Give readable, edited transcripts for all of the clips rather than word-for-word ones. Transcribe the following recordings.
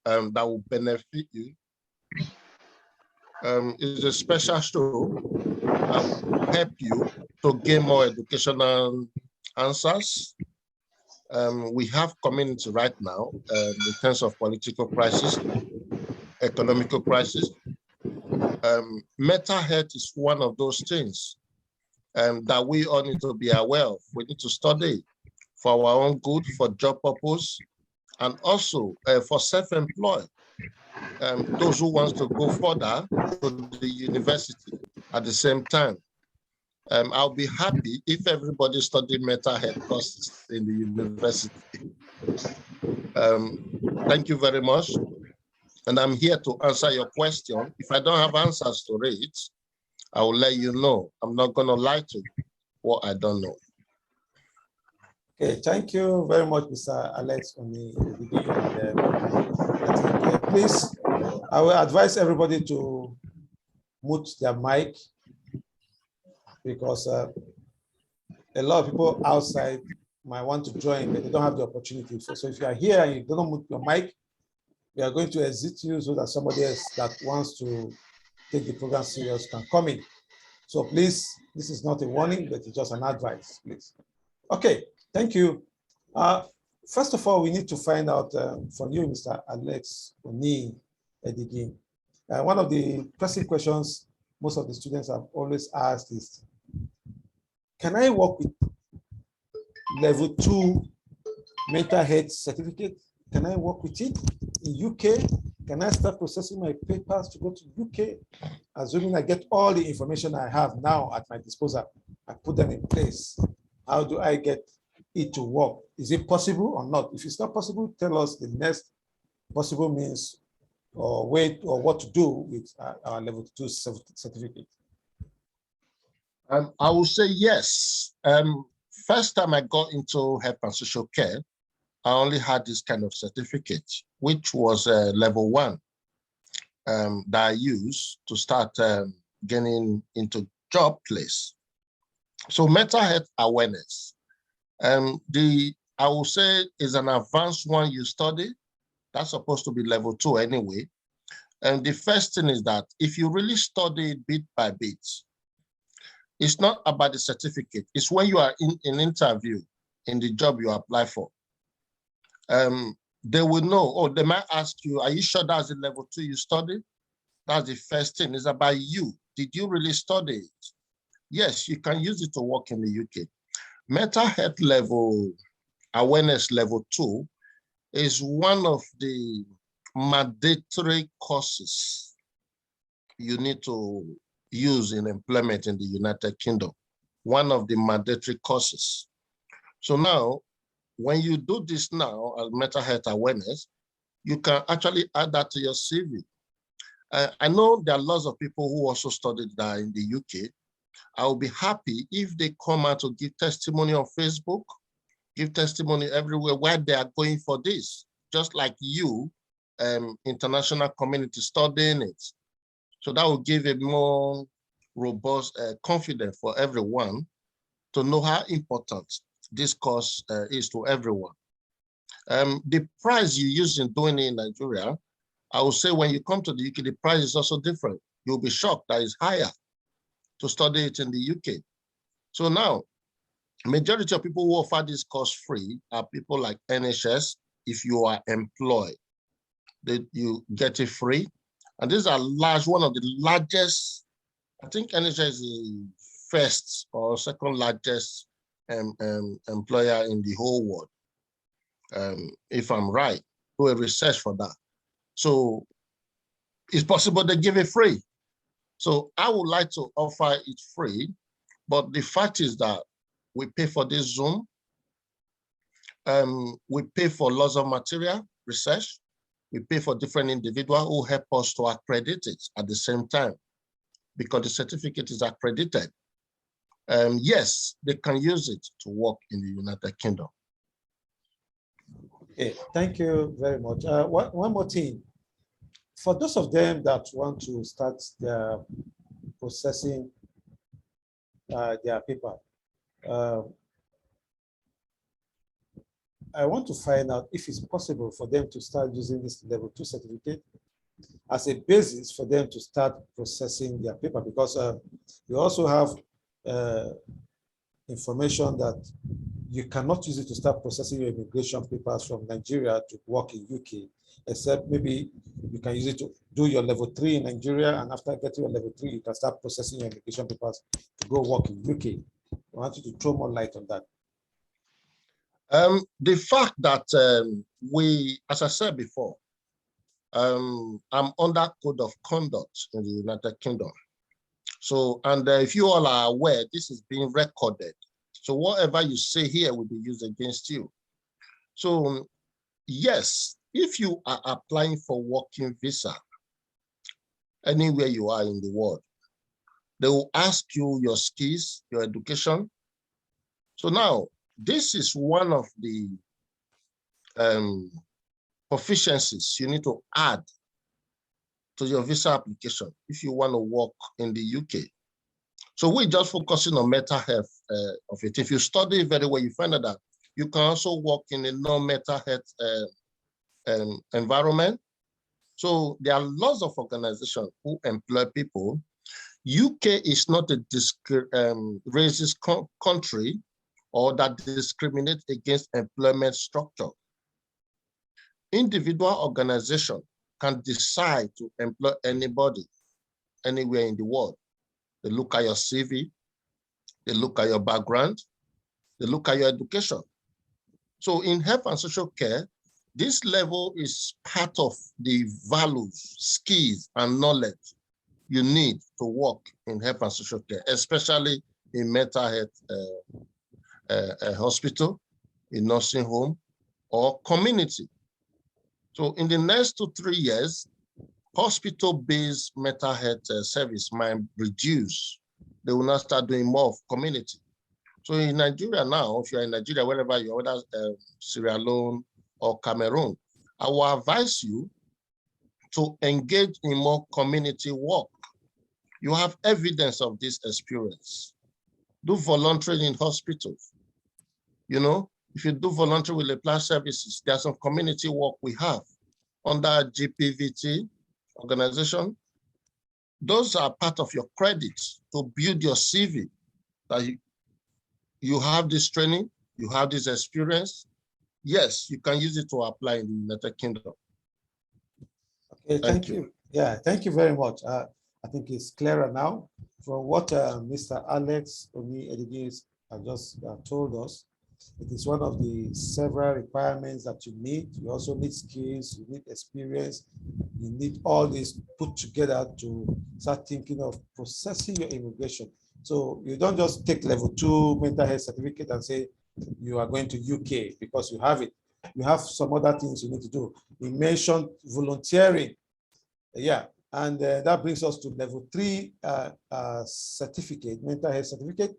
that will benefit you. It's a special show that will help you to gain more educational answers. We have community right now in terms of political crisis, economical crisis. Mental health is one of those things that we all need to be aware of. We need to study for our own good, for job purpose, and also for self-employed. Those who want to go further to the university at the same time. I'll be happy if everybody studied mental health courses in the university. Thank you very much. And I'm here to answer your question. If I don't have answers to it, I will let you know. I'm not going to lie to you what I don't know. Okay, thank you very much, Mr. Alex Oni. Please, I will advise everybody to mute their mic because a lot of people outside might want to join, but they don't have the opportunity. So if you are here and you don't mute your mic, we are going to exit you so that somebody else that wants to take the program serious can come in. So please, this is not a warning, but it's just an advice, please. Okay, thank you. First of all, we need to find out from you, Mr. Alex Oni Edigin. One of the pressing questions most of the students have always asked is, can I work with level 2 mental health certificate? Can I work with it in UK? Can I start processing my papers to go to UK? Assuming I get all the information I have now at my disposal, I put them in place. How do I get it to work? Is it possible or not? If it's not possible, tell us the next possible means or way or what to do with our level 2 certificate. I will say yes. First time I got into health and social care, I only had this kind of certificate, which was level 1 that I used to start getting into job place. So mental health awareness, I will say is an advanced one you study. That's supposed to be level 2 anyway. And the first thing is that if you really study it bit by bit, it's not about the certificate. It's when you are in an interview in the job you apply for. They will know, or they might ask you, are you sure that's the level 2 you studied? That's the first thing. It's about you. Did you really study it? Yes, you can use it to work in the UK. Mental health level, awareness level 2 is one of the mandatory courses you need to use in employment in the United Kingdom. One of the mandatory courses. So now, when you do this now as mental health awareness, you can actually add that to your CV. I know there are lots of people who also studied that in the UK. I will be happy if they come out to give testimony on Facebook, give testimony everywhere where they are going for this, just like you, international community studying it. So that will give a more robust confidence for everyone to know how important this course is to everyone. The price you use in doing it in Nigeria, I will say when you come to the UK, the price is also different. You'll be shocked that it's higher to study it in the UK. So now, majority of people who offer this course free are people like NHS. If you are employed, you get it free. And these are one of the largest, I think NHS is the first or second largest employer in the whole world. If I'm right, do a research for that. So it's possible they give it free. So I would like to offer it free, but the fact is that we pay for this Zoom. We pay for lots of material, research. We pay for different individuals who help us to accredit it at the same time because the certificate is accredited. Yes, they can use it to work in the United Kingdom. Okay, thank you very much. One more thing. For those of them that want to start their processing their paper, I want to find out if it's possible for them to start using this level 2 certificate as a basis for them to start processing their paper, because we also have information that you cannot use it to start processing your immigration papers from Nigeria to work in UK, except maybe you can use it to do your level 3 in Nigeria, and after getting your level 3, you can start processing your immigration papers to go work in UK. I want you to throw more light on that. The fact that we, as I said before, I'm under code of conduct in the United Kingdom. So, and if you all are aware, this is being recorded. So whatever you say here will be used against you. So yes, if you are applying for working visa anywhere you are in the world, they will ask you your skills, your education. So now, this is one of the proficiencies you need to add to your visa application if you want to work in the UK. So we're just focusing on mental health of it. If you study very well, you find out that you can also work in a non-mental health environment. So there are lots of organizations who employ people. UK is not a racist country or that discriminates against employment structure. Individual organization can decide to employ anybody, anywhere in the world. They look at your CV, they look at your background, they look at your education. So in health and social care, this level is part of the values, skills, and knowledge you need to work in health and social care, especially in mental health hospital, in nursing home, or community. So in the next 2 to 3 years, hospital-based mental health service might reduce. They will not start doing more of community. So in Nigeria now, if you're in Nigeria, wherever you are, whether Sierra Leone or Cameroon, I will advise you to engage in more community work. You have evidence of this experience. Do volunteering in hospitals. You know, if you do voluntary with the Plage services, there's some community work we have under GPVT organization. Those are part of your credits to build your CV, that you have this training, you have this experience. Yes, you can use it to apply in the United Kingdom. Okay, thank you. Yeah, thank you very much. I think it's clearer now from what Mr. Alex Oni Edigis just told us. It is one of the several requirements that you need. You also need skills, you need experience, you need all this put together to start thinking of processing your immigration. So you don't just take level 2 mental health certificate and say you are going to UK because you have it. You have some other things you need to do. You mentioned volunteering. Yeah, and that brings us to level 3 certificate, mental health certificate.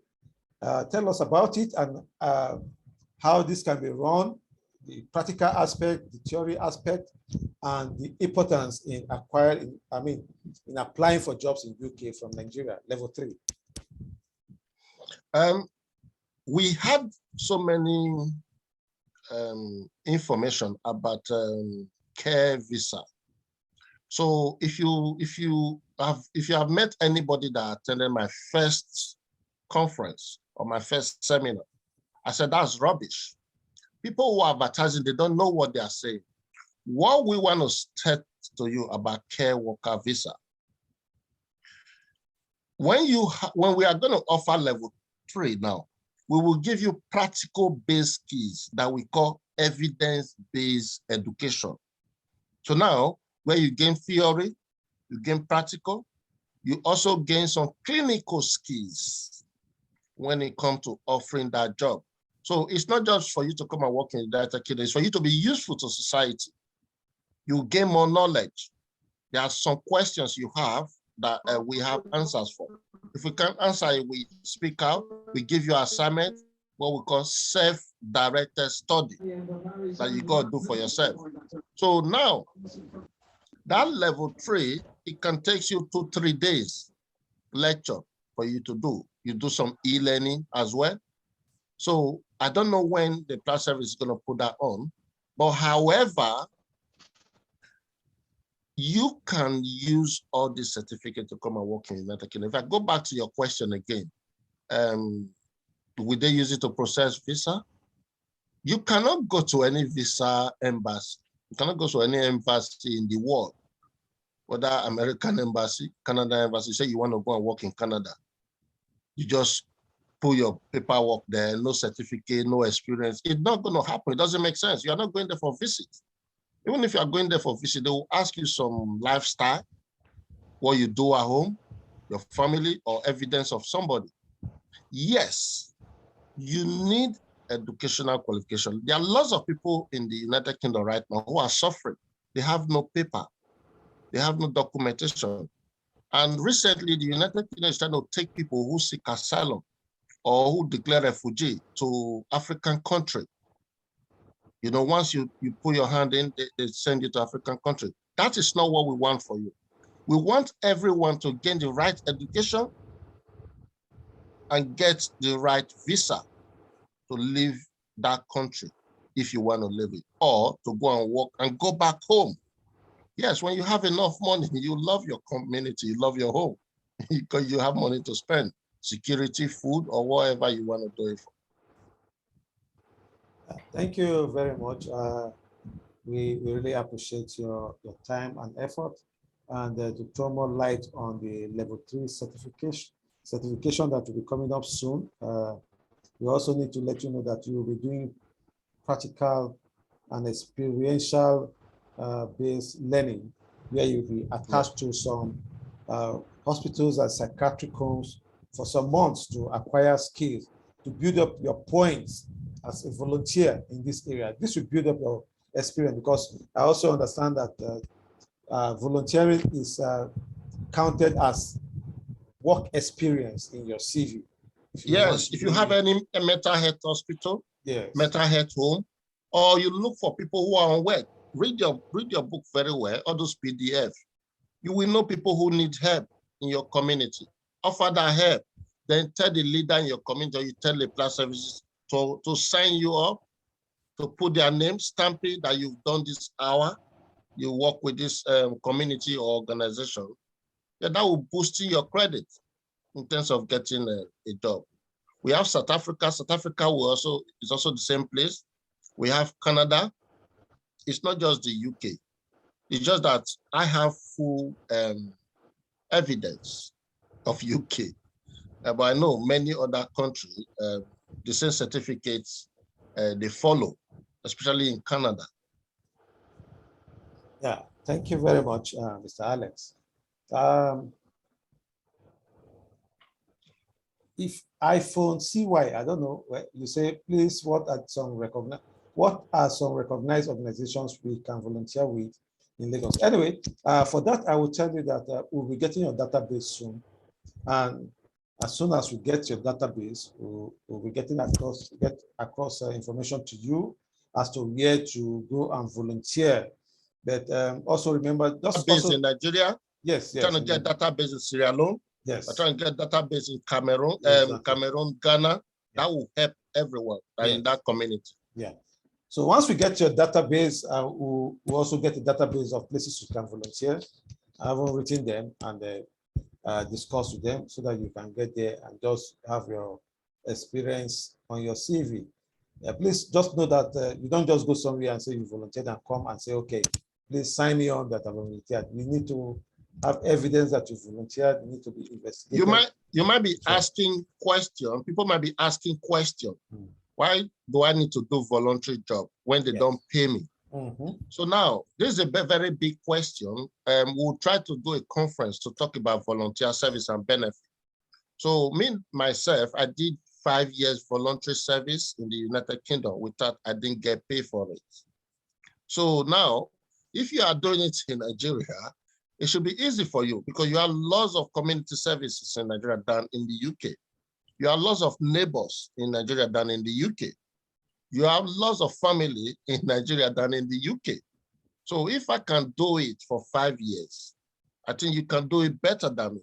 Tell us about it and how this can be run, the practical aspect, the theory aspect, and the importance in in applying for jobs in UK from Nigeria, level 3. We had so many information about care visa. So if you have met anybody that attended my first conference or my first seminar, I said that's rubbish. People who are advertising, they don't know what they are saying. What we want to state to you about care worker visa, when we are going to offer level 3 now, we will give you practical based skills that we call evidence-based education. So now, where you gain theory, you gain practical, you also gain some clinical skills when it comes to offering that job. So it's not just for you to come and work in the United Kingdom, it's for you to be useful to society. You gain more knowledge. There are some questions you have that we have answers for. If we can't answer it, we speak out, we give you assignment, what we call self-directed study that you got to do for yourself. So now, that level 3, it can take you 2 to 3 days lecture for you to do. You do some e-learning as well. So I don't know when the Plage service is going to put that on, but however, you can use all these certificates to come and work in the United Kingdom. If I go back to your question again, would they use it to process visa? You cannot go to any visa embassy. You cannot go to any embassy in the world, whether American embassy, Canada embassy, say you want to go and work in Canada. You just put your paperwork there, no certificate, no experience. It's not going to happen. It doesn't make sense. You're not going there for visit. Even if you're going there for visit, they will ask you some lifestyle, what you do at home, your family, or evidence of somebody. Yes, you need educational qualification. There are lots of people in the United Kingdom right now who are suffering. They have no paper. They have no documentation. And recently, the United Kingdom is trying to take people who seek asylum or who declare refugee to African country. You know, once you put your hand in, they send you to African country. That is not what we want for you. We want everyone to gain the right education and get the right visa to leave that country if you want to live it, or to go and work and go back home. Yes, when you have enough money, you love your community, you love your home, because you have money to spend, security, food, or whatever you want to do it for. Thank you very much. We really appreciate your time and effort, and to throw more light on the level 3 certification that will be coming up soon. We also need to let you know that you will be doing practical and experiential based learning, where you'll be attached to some hospitals and psychiatric homes for some months to acquire skills, to build up your points as a volunteer in this area. This will build up your experience, because I also understand that volunteering is counted as work experience in your CV. Yes, if you have any mental health hospital, yes, mental health home, or you look for people who are on work, read your book very well, all those PDF. You will know people who need help in your community. Offer that help. Then tell the leader in your community, or you tell the Plage services to sign you up, to put their name, stamp it that you've done this hour, you work with this community or organization. Yeah, that will boost your credit in terms of getting a job. We have South Africa. South Africa is also the same place. We have Canada. It's not just the UK. It's just that I have full evidence of UK. But I know many other countries, the same certificates they follow, especially in Canada. Yeah, thank you very much, Mr. Alex. If iPhone CY, I don't know, you say, please, what are some recognized organizations we can volunteer with in Lagos? Anyway, for that, I will tell you that we'll be getting your database soon. And as soon as we get your database, we'll be getting across information to you as to where to go and volunteer. But also remember, database in Nigeria. Yes, trying to get database in Sierra Leone. Yes. We're trying to get database in Cameroon, exactly. Cameroon, Ghana. Yeah. That will help everyone in that community. Yeah. So once we get your database, we'll also get a database of places you can volunteer. I haven't written them and discuss with them so that you can get there and just have your experience on your CV. Please just know that you don't just go somewhere and say you volunteered and come and say, okay, please sign me on that I volunteered. You need to have evidence that you volunteered. You need to be investigated. You might be asking questions. People might be asking questions. Why do I need to do voluntary job when they don't pay me? So now, this is a very big question. We'll try to do a conference to talk about volunteer service and benefit. So myself, I did 5 years voluntary service in the United Kingdom without, I didn't get paid for it. So now, if you are doing it in Nigeria, it should be easy for you because you have lots of community services in Nigeria than in the UK. You have lots of neighbors in Nigeria than in the UK. You have lots of family in Nigeria than in the UK. So if I can do it for 5 years, I think you can do it better than me.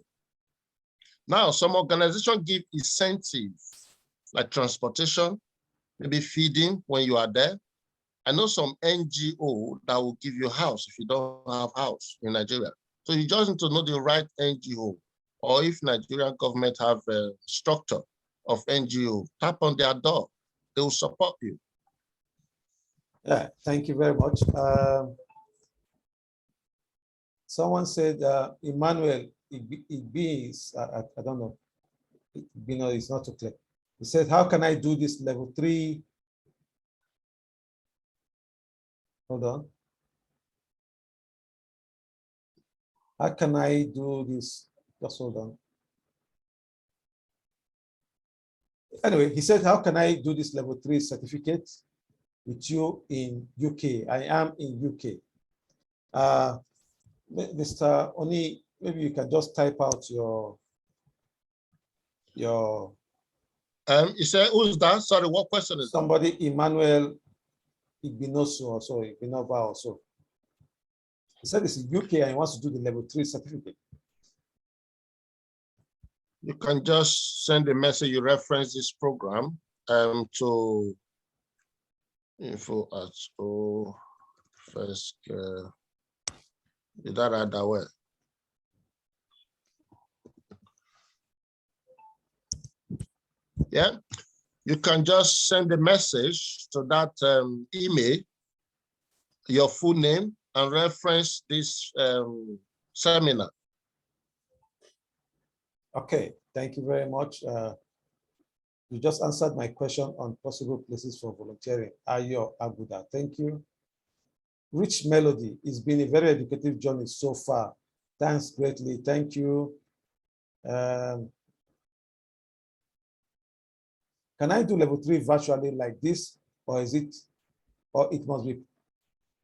Now, some organizations give incentives like transportation, maybe feeding when you are there. I know some NGO that will give you a house if you don't have a house in Nigeria. So you just need to know the right NGO, or if Nigerian government have a structure of NGO, tap on their door. They will support you. Yeah, thank you very much. Someone said Emmanuel Igbi is, I don't know, Igbi is not too clear. He said, how can I do this level 3? Hold on. How can I do this? Just hold on. Anyway, he said, how can I do this level 3 certificate with you in UK? I am in UK. Mr. Oni, maybe you can just type out your. You said, who's that? Sorry, what question is somebody, that? Emmanuel Igbinosu or so, Igbinova or so. He said it's in UK and he wants to do the level 3 certificate. You can just send a message, you reference this program to info at first that way. Yeah, you can just send a message to that email, your full name, and reference this seminar. Okay, thank you very much. You just answered my question on possible places for volunteering. Ayo Aguda, thank you. Rich Melody, it's been a very educative journey so far. Thanks greatly, thank you. Can I do level 3 virtually like this, or it must be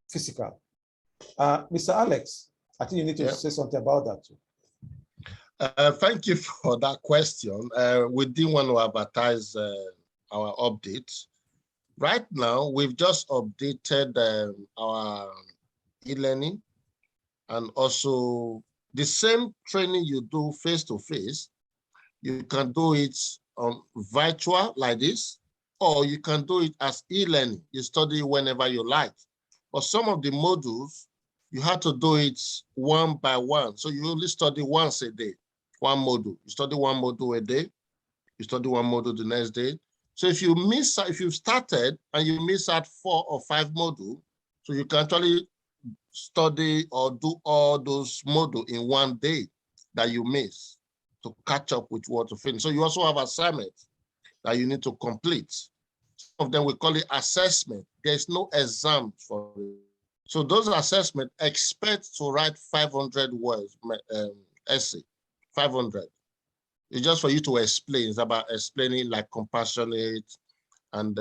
physical? Mr. Alex, I think you need to say something about that too. Thank you for that question. We didn't want to advertise our updates. Right now, we've just updated our e-learning, and also the same training you do face-to-face, you can do it on virtual like this, or you can do it as e-learning. You study whenever you like. But some of the modules, you have to do it one by one. So you only study once a day. One module. You study one module a day, you study one module the next day. So if you miss, if you've started and you miss out 4 or 5 modules, so you can actually study or do all those modules in one day that you miss to catch up with what to finish. So you also have assignments that you need to complete. Some of them we call it assessment. There's no exam for it. So those assessments expect to write 500 words essay. 500. It's just for you to explain. It's about explaining like compassionate and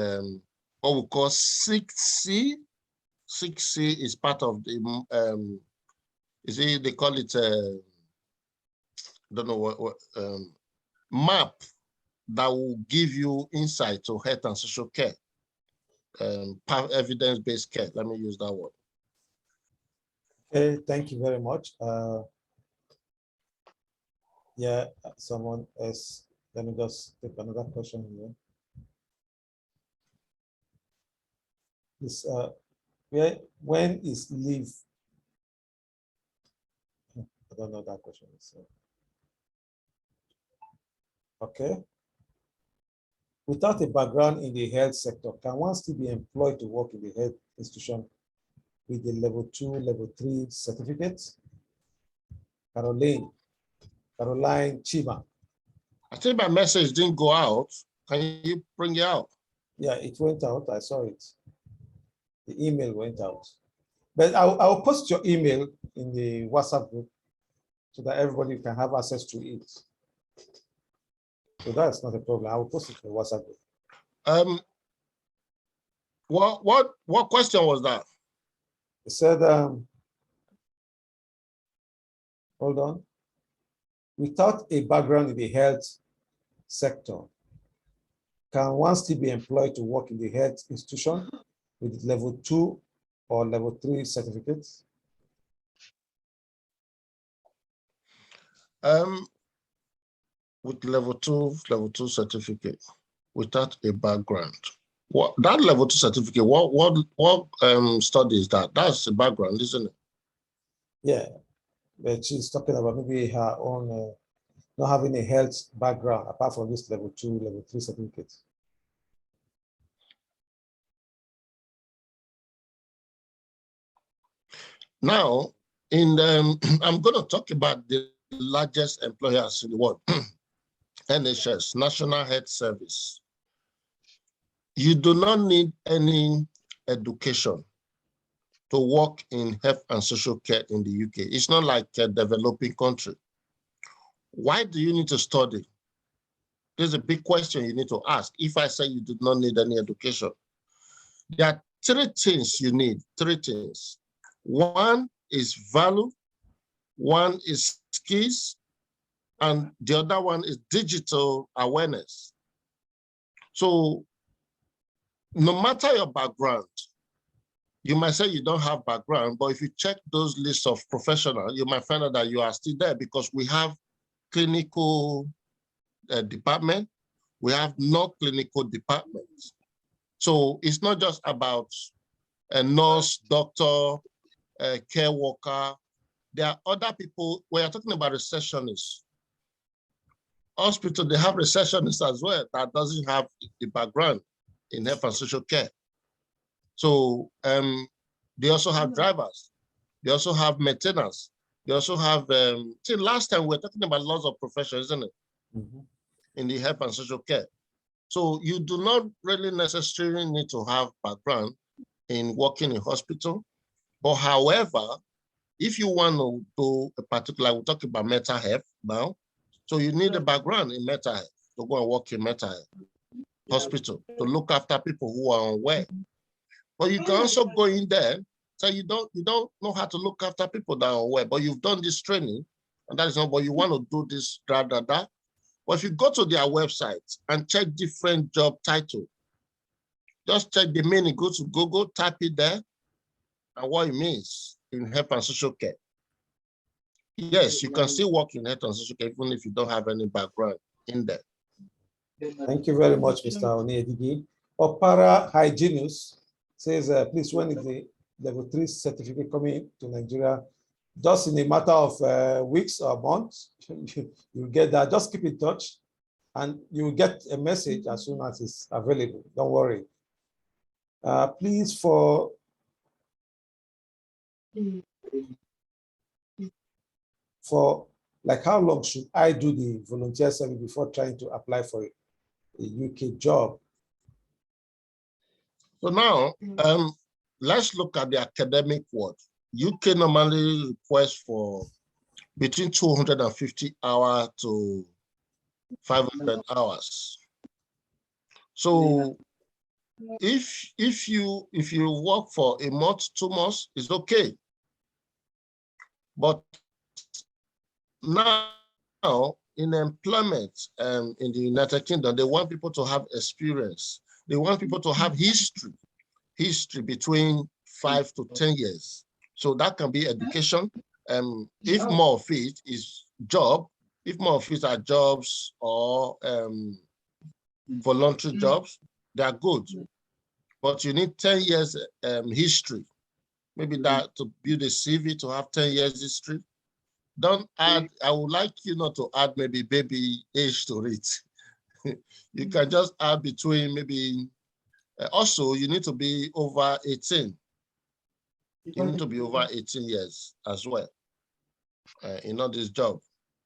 what we call 6C. 6C is part of the, they call it, I don't know what map that will give you insight to health and social care, evidence-based care. Let me use that word. Okay, thank you very much. Yeah, someone else. Let me just take another question here. This, when is leave? I don't know that question. Okay. Without a background in the health sector, can one still be employed to work in the health institution with the level 2, level 3 certificates? Caroline Chima. I think my message didn't go out. Can you bring it out? Yeah, it went out. I saw it. The email went out. But I'll post your email in the WhatsApp group so that everybody can have access to it. So that's not a problem. I will post it in the WhatsApp group. What question was that? It said, hold on. Without a background in the health sector, can one still be employed to work in the health institution with level 2 or level 3 certificates? With level 2 certificate, without a background. What that level 2 certificate? What study is that? That's the background, isn't it? Yeah, but she's talking about maybe her own not having a health background apart from this level 2, level 3 certificate. Now, I'm going to talk about the largest employers in the world, NHS, National Health Service. You do not need any education to work in health and social care in the UK. It's not like a developing country. Why do you need to study? There's a big question you need to ask. If I say you do not need any education, there are three things you need, three things. One is value, one is skills, and the other one is digital awareness. So no matter your background, you might say you don't have background, but if you check those lists of professionals, you might find out that you are still there because we have clinical department, we have non-clinical departments. So it's not just about a nurse, doctor, a care worker. There are other people. We are talking about receptionists. Hospital, they have receptionists as well that doesn't have the background in health and social care. So they also have drivers. They also have maintainers. They also have, see, last time we were talking about lots of professions, isn't it? Mm-hmm. In the health and social care. So you do not really necessarily need to have background in working in hospital. But however, if you want to do a particular, we'll talk about mental health now. So you need a background in mental health to go and work in mental health hospital to look after people who are unwell. But you can also go in there, so you don't know how to look after people that are unwell, but you've done this training, and that is not what you want to do this, that. But if you go to their website and check different job titles, just check the meaning, go to Google, type it there, and what it means in health and social care. Yes, you can still work in health and social care even if you don't have any background in there. Thank you very much, Mr. Onyedigi. Opara Hygienist says, please, when is the level 3 certificate coming to Nigeria? Just in a matter of weeks or months, you'll get that. Just keep in touch and you'll get a message as soon as it's available. Don't worry. Please, for like how long should I do the volunteer service before trying to apply for a UK job? So now, let's look at the academic world. UK normally requests for between 250 hours to 500 hours. So if you work for a month, 2 months, it's okay. But now in employment in the United Kingdom, they want people to have experience. They want people to have history between 5 to 10 years. So that can be education. If more of it is job, if more of it are jobs or voluntary jobs, they are good. But you need 10 years history. Maybe that to build a CV to have 10 years history. Don't add, I would like you not to add maybe baby age to it. You can just add between maybe, also you need to be over 18. You need to be over 18 years as well in all this job,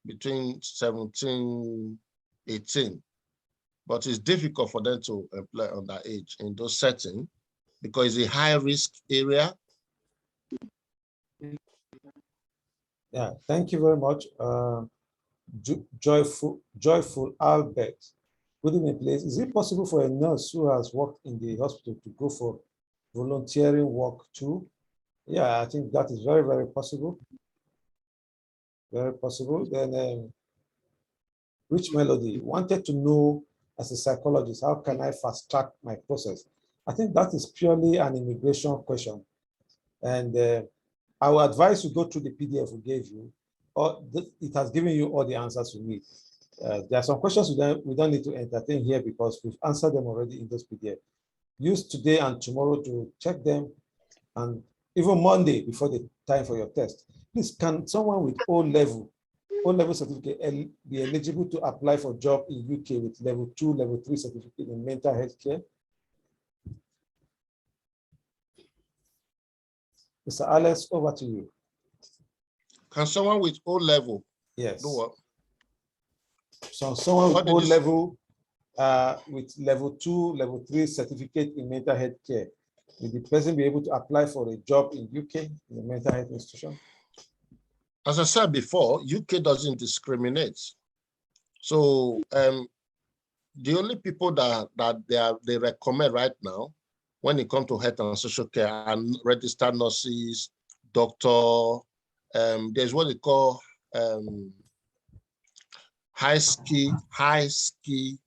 between 17, 18. But it's difficult for them to employ underage in those settings because it's a high risk area. Yeah, thank you very much. Joyful Albert. Good evening, please. Is it possible for a nurse who has worked in the hospital to go for volunteering work too? Yeah, I think that is very, very possible. Very possible. Then Rich Melody wanted to know, as a psychologist, how can I fast track my process? I think that is purely an immigration question. And I will advise you go through the PDF we gave you, or it has given you all the answers you need. There are some questions we don't need to entertain here because we've answered them already in this PDF. use today and tomorrow to check them, and even Monday before the time for your test. Please, can someone with O-level certificate be eligible to apply for job in UK with level 2, level 3 certificate in mental health care? Mr. Alex, over to you. Can someone with O-level Yes. do what? So someone What with did you say? O-level with level 2, level 3 certificate in mental health care, will the person be able to apply for a job in UK in the mental health institution? As I said before, UK doesn't discriminate. So the only people that they recommend right now when it comes to health and social care are registered nurses, doctor, there's what they call high skill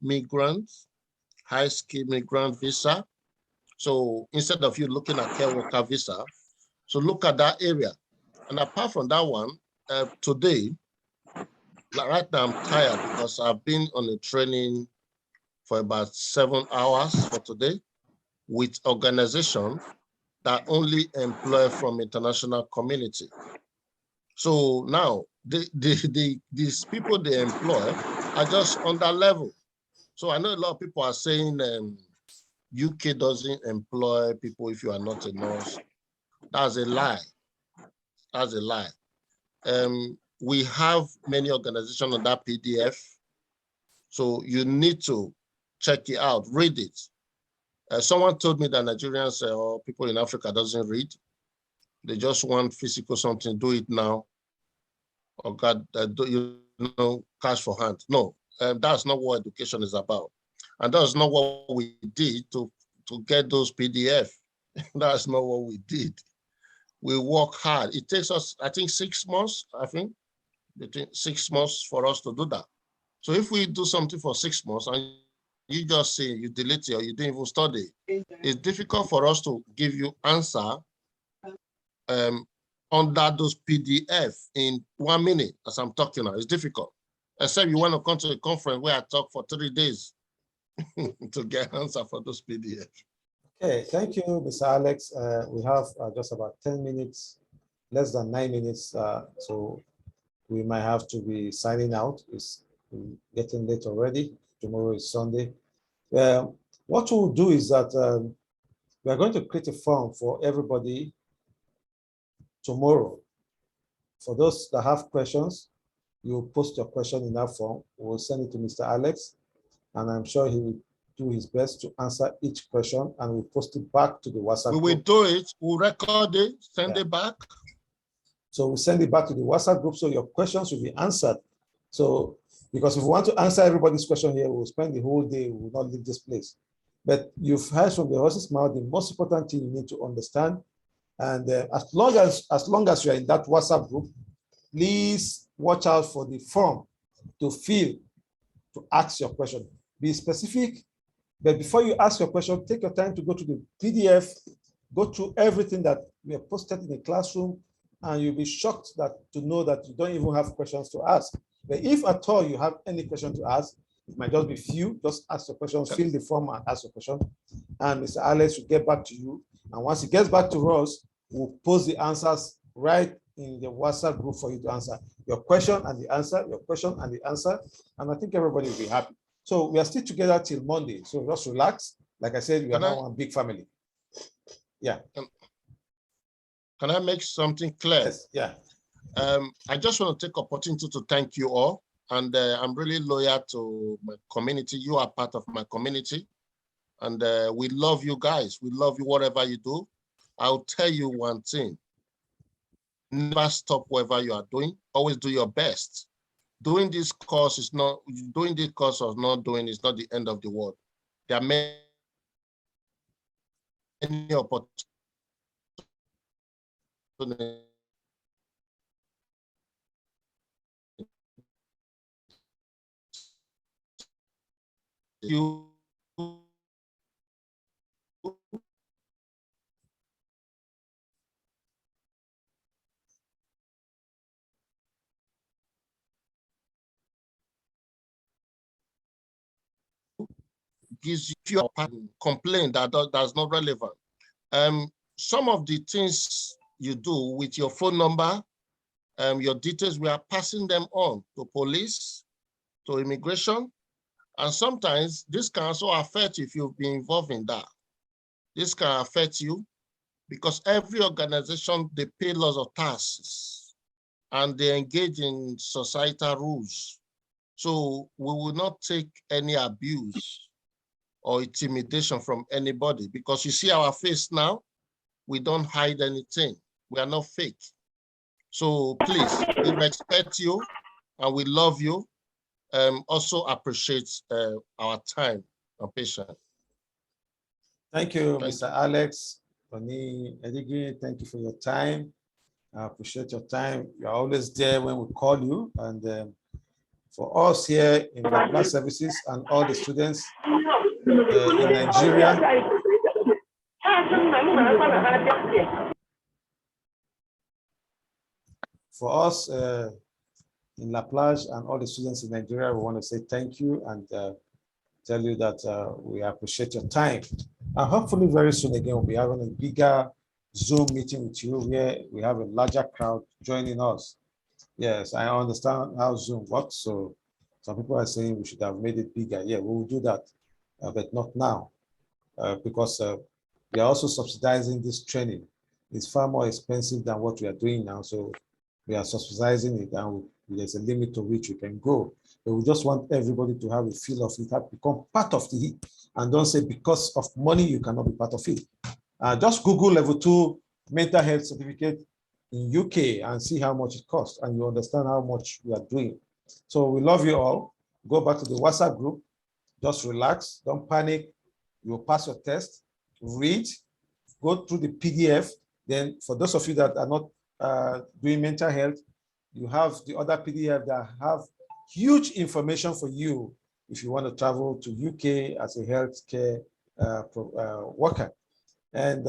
migrant visa. So instead of you looking at care worker visa, so look at that area. And apart from that one, today, right now I'm tired because I've been on a training for about 7 hours for today with organization that only employ from international community. So now these people they employ are just on that level. So I know a lot of people are saying UK doesn't employ people if you are not a nurse. That's a lie. That's a lie. We have many organizations on that PDF. So you need to check it out, read it. Someone told me that Nigerians or people in Africa doesn't read. They just want physical something, do it now. Or God, cash for hand. No, that's not what education is about. And that's not what we did to get those PDF. That's not what we did. We work hard. It takes us, I think, 6 months, between 6 months for us to do that. So if we do something for 6 months and you just say you delete it or you didn't even study, it's difficult for us to give you answer under those PDF in 1 minute as I'm talking now. It's difficult. Except you want to come to a conference where I talk for 3 days to get answer for those PDF. Okay, thank you, Mr. Alex. We have just about 10 minutes, less than 9 minutes, so we might have to be signing out. It's getting late already. Tomorrow is Sunday. What we'll do is that we are going to create a form for everybody tomorrow. For those that have questions, you post your question in that form. We'll send it to Mr. Alex, and I'm sure he will do his best to answer each question, and we'll post it back to the WhatsApp We group. will do it, we'll record it, send it back. So we'll send it back to the WhatsApp group so your questions will be answered. So, because if we want to answer everybody's question here, we'll spend the whole day, we will not leave this place. But you've heard from the horse's mouth the most important thing you need to understand. And as long as you're in that WhatsApp group, please watch out for the form to fill to ask your question. Be specific, but before you ask your question, take your time to go to the PDF, go through everything that we have posted in the classroom, and you'll be shocked to know that you don't even have questions to ask. But if at all you have any question to ask, it might just be few, just ask your question, fill the form and ask your question. And Mr. Alex will get back to you. And once he gets back to us, we'll post the answers right in the WhatsApp group for you to answer your question and the answer, your question and the answer. And I think everybody will be happy. So we are still together till Monday. So just relax. Like I said, we are now one big family. Yeah. Can I make something clear? Yes, yeah. I just want to take opportunity to thank you all. And I'm really loyal to my community. You are part of my community. And we love you guys. We love you, whatever you do. I'll tell you one thing. Never stop whatever you are doing. Always do your best. Doing this course is not, doing this course or not doing is not the end of the world. There are many opportunities. You gives you a complaint that's not relevant. Some of the things you do with your phone number, your details, we are passing them on to police, to immigration. And sometimes this can also affect you if you've been involved in that. This can affect you because every organization, they pay lots of taxes and they engage in societal rules. So we will not take any abuse or intimidation from anybody because you see our face now, we don't hide anything. We are not fake. So please, we respect you and we love you. Also appreciate our time and patience. Thank you, Mr. Alex. Oni Edigi, thank you for your time. I appreciate your time. You're always there when we call you. And for us here in Plage Services and all the students in Nigeria, for us in La Plage and all the students in Nigeria, we want to say thank you and tell you that we appreciate your time. And hopefully very soon again, we'll be having a bigger Zoom meeting with you where we have a larger crowd joining us. Yes, I understand how Zoom works. So some people are saying we should have made it bigger. Yeah, we will do that, but not now because we are also subsidizing this training. It's far more expensive than what we are doing now. So we are subsidizing it and there's a limit to which we can go. But we just want everybody to have a feel of it, have become part of it, and don't say because of money you cannot be part of it. Just Google level 2 mental health certificate in UK and see how much it costs, and you understand how much we are doing. So we love you all. Go back to the WhatsApp group. Just relax. Don't panic. You'll pass your test. Read. Go through the PDF. Then for those of you that are not doing mental health, you have the other PDF that have huge information for you if you want to travel to UK as a healthcare worker. And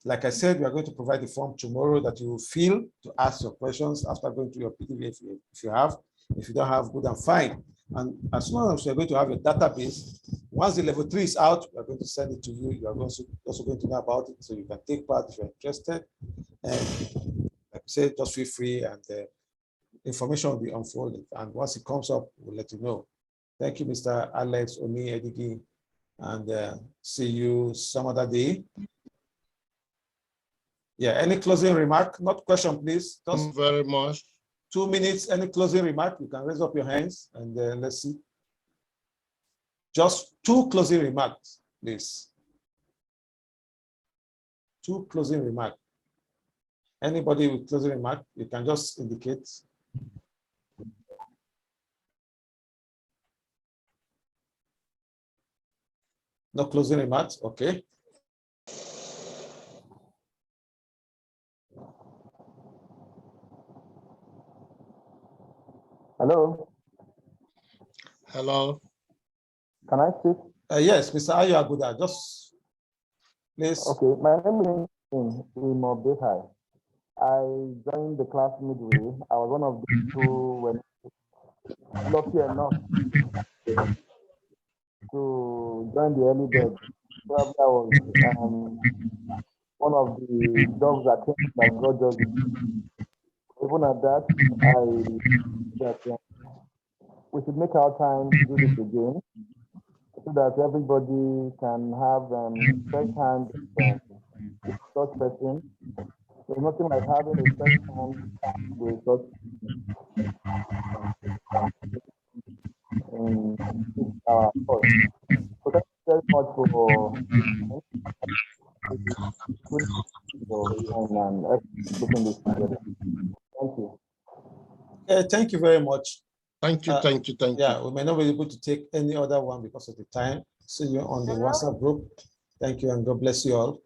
like I said, we are going to provide the form tomorrow that you will fill to ask your questions after going through your PDF if you have. If you don't have, good and fine. And as long as you're going to have a database, once the level 3 is out, we're going to send it to you. You are also going to know about it, so you can take part if you're interested. And like I said, just feel free, and information will be unfolded. And once it comes up, we'll let you know. Thank you, Mr. Alex Oni Edigi, and see you some other day. Yeah, any closing remark? Not question, please. Just very much. 2 minutes, any closing remark? You can raise up your hands and let's see. Just 2 closing remarks, please. 2 closing remarks. Anybody with closing remark, you can just indicate. No closing remarks, okay. Hello. Hello. Can I speak? Yes, Mr. Ayaguda, just please. Okay, my name is Imobehai. I joined the class midway. I was one of the people when lucky enough to join the early bird. Probably I was one of the dogs that came that got just. Even at that, we should make our time to do this again, so that everybody can have first hand with such person. There's nothing like having a first hand with such in our course. So thank you very much for putting this together. Thank you. Thank you very much. Thank you, thank you, thank you. Yeah, we may not be able to take any other one because of the time. See you on the WhatsApp group. Thank you, and God bless you all.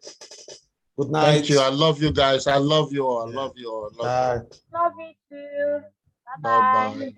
Good night. Thank you. I love you guys. I love you all. I love you all. Love you too. Bye-bye. Bye-bye.